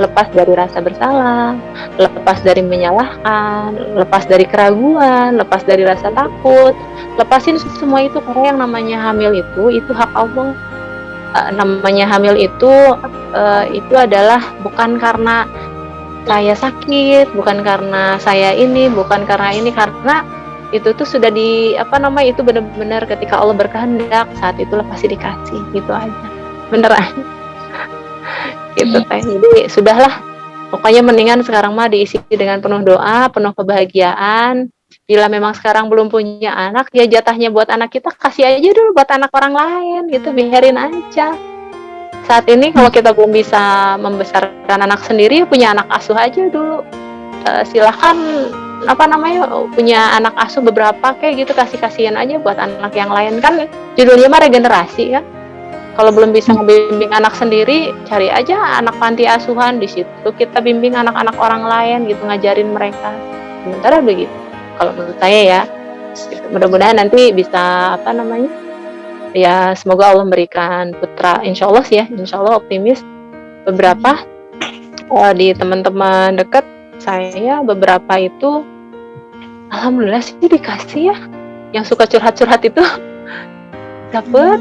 lepas dari rasa bersalah, lepas dari menyalahkan, lepas dari keraguan, lepas dari rasa takut. Lepasin semua itu, karena yang namanya hamil itu hak Allah. Namanya hamil itu adalah bukan karena saya sakit, bukan karena saya ini, bukan karena ini, karena itu tuh sudah itu benar-benar ketika Allah berkehendak, saat itulah pasti dikasih, gitu aja. Beneran. Gitu teh. Jadi sudahlah, pokoknya mendingan sekarang mah diisi dengan penuh doa, penuh kebahagiaan. Bila memang sekarang belum punya anak, ya jatahnya buat anak kita kasih aja dulu buat anak orang lain gitu, biarin aja. Saat ini kalau kita belum bisa membesarkan anak sendiri, punya anak asuh aja dulu. Silahkan punya anak asuh beberapa kayak gitu, kasihan aja buat anak yang lain, kan judulnya mah regenerasi kan. Kalau belum bisa ngebimbing anak sendiri, cari aja anak panti asuhan, di situ kita bimbing anak-anak orang lain gitu, ngajarin mereka. Sementara begitu. Kalau menurut saya ya, gitu. Mudah-mudahan nanti bisa ya semoga Allah memberikan putra, insya Allah sih ya, insya Allah optimis. Beberapa di teman-teman dekat saya, beberapa itu alhamdulillah sih dikasih ya, yang suka curhat-curhat itu dapet.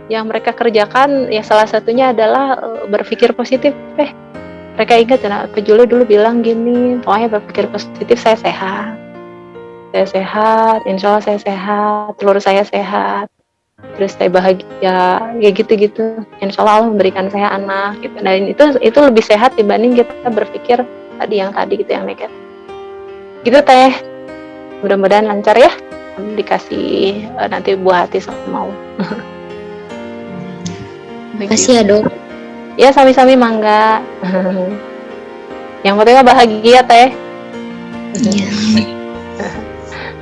Yang mereka kerjakan ya salah satunya adalah berpikir positif. Mereka ingat ya, Pak Juli dulu bilang gini, pokoknya berpikir positif, saya sehat, insya Allah saya sehat, telur saya sehat, terus saya bahagia, ya gitu-gitu. Insya Allah memberikan saya anak gitu. Nah itu lebih sehat dibanding kita berpikir yang tadi gitu, yang negatif. Gitu teh. Mudah-mudahan lancar ya, dikasih nanti buah hati sama Allah. Makasih ya dok. Ya sami-sami mangga. Yang penting bahagia teh. Iya.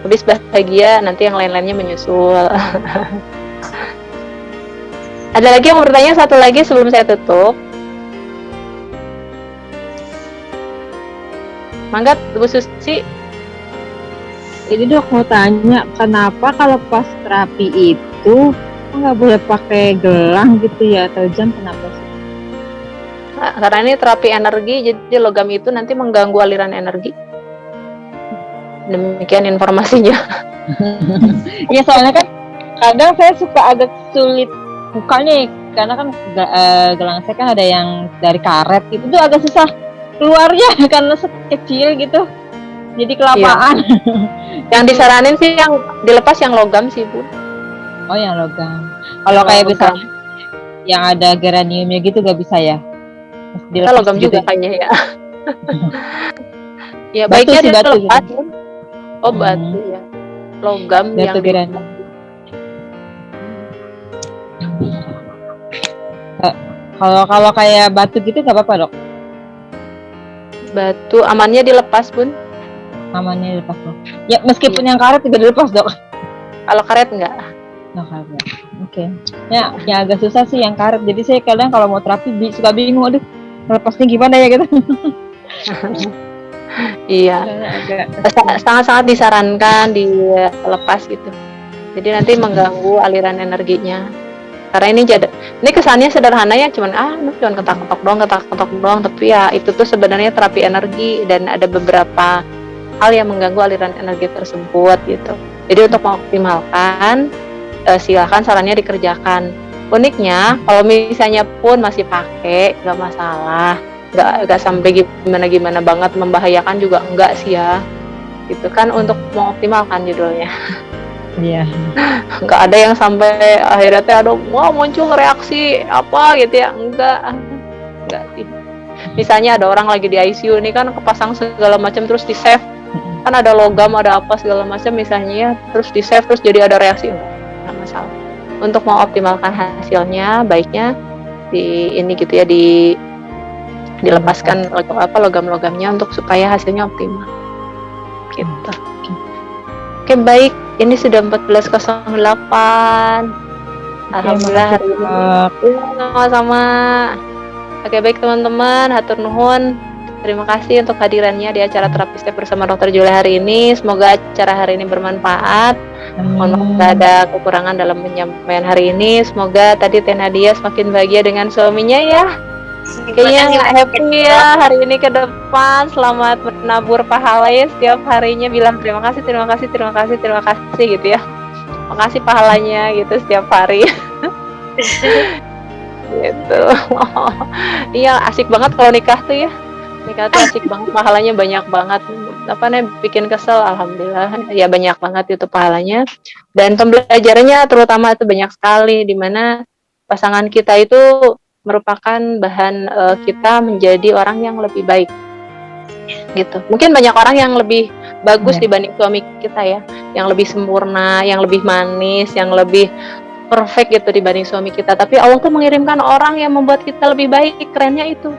Habis bahagia nanti yang lain-lainnya menyusul. Ada lagi yang mau bertanya, satu lagi sebelum saya tutup. Mangga Bu Susi. Jadi dok mau tanya, kenapa kalau pas terapi itu nggak boleh pakai gelang gitu ya, atau jam, kenapa sih? Nah, karena ini terapi energi, jadi logam itu nanti mengganggu aliran energi. Demikian informasinya. Iya, soalnya kan kadang saya suka agak sulit bukanya, karena kan gelang saya kan ada yang dari karet gitu, tuh agak susah keluarnya karena kecil gitu, jadi kelapaan. Iya. Yang disaranin sih yang dilepas yang logam sih Bu. Oh yang logam. Kalau kayak misalnya yang ada geraniumnya gitu gak bisa ya? Kita logam gitu juga kayaknya ya. Ya batu baiknya sih, dia batu lepas. gitu. Oh batu ya. Logam Batu yang geranium. Kalau kayak batu gitu gak apa-apa dok? Batu amannya dilepas Bun. Amannya dilepas dok. Ya meskipun yang karet juga dilepas dok. Kalau karet enggak. Nah, karet. Oke. Ya, yang agak susah sih yang karet. Jadi saya kadang kalau mau terapi suka bingung, aduh, lepasnya gimana ya gitu. Iya. Sangat-sangat disarankan dilepas gitu. Jadi nanti mengganggu aliran energinya. Karena ini kesannya sederhana ya, cuman ketok-ketok doang, tapi ya itu tuh sebenarnya terapi energi dan ada beberapa hal yang mengganggu aliran energi tersebut gitu. Jadi untuk mengoptimalkan silakan sarannya dikerjakan. Uniknya kalau misalnya pun masih pakai nggak masalah, nggak sampai gimana banget membahayakan juga enggak sih ya, gitu kan, untuk mengoptimalkan judulnya. Iya. Nggak ada yang sampai akhirnya muncul reaksi apa gitu ya, enggak sih. Misalnya ada orang lagi di ICU ini kan kepasang segala macam terus di save, kan ada logam ada apa segala macam misalnya ya, terus di save terus jadi ada reaksi, nggak masalah. Untuk mengoptimalkan hasilnya baiknya dilepaskan logam-logamnya untuk supaya hasilnya optimal gitu. Oke, baik, ini sudah 14.08. Alhamdulillah hari ini sama-sama. Oke, baik teman-teman, hatur nuhun. Terima kasih untuk hadirannya di acara Terapi Step bersama Dr. Julia hari ini. Semoga acara hari ini bermanfaat. Mohon maaf jika ada kekurangan dalam penyampaian hari ini. Semoga tadi Teh Nadia semakin bahagia dengan suaminya ya. Kayaknya happy ya hari ini ke depan. Selamat menabur pahala ya, setiap harinya bilang terima kasih gitu ya. Makasih pahalanya gitu setiap hari. Gitu. Iya, asik banget kalau nikah tuh ya. Nikah tuh asik banget, pahalanya banyak banget. Apa nih bikin kesel, alhamdulillah ya banyak banget itu pahalanya. Dan pembelajarannya terutama itu banyak sekali, dimana pasangan kita itu merupakan bahan kita menjadi orang yang lebih baik gitu. Mungkin banyak orang yang lebih bagus dibanding suami kita ya, yang lebih sempurna, yang lebih manis, yang lebih perfect gitu dibanding suami kita. Tapi Allah tuh mengirimkan orang yang membuat kita lebih baik. Kerennya itu,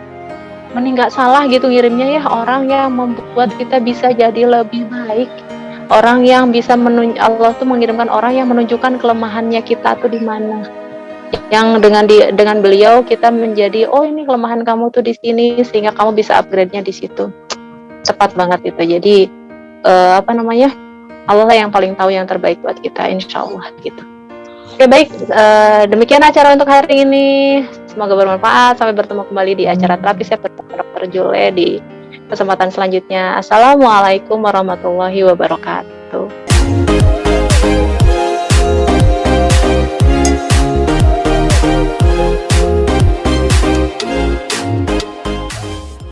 mending nggak salah gitu ngirimnya ya, orang yang membuat kita bisa jadi lebih baik. Orang yang bisa Allah tuh mengirimkan orang yang menunjukkan kelemahannya kita tuh di mana. Yang dengan beliau kita menjadi, oh ini kelemahan kamu tuh di sini, sehingga kamu bisa upgrade-nya di situ. Tepat banget itu. Jadi Allah lah yang paling tahu yang terbaik buat kita, insya Allah gitu. Oke, baik, demikian acara untuk hari ini. Semoga bermanfaat. Sampai bertemu kembali di acara terapi saya bersama Dr. Jule di kesempatan selanjutnya. Assalamualaikum warahmatullahi wabarakatuh.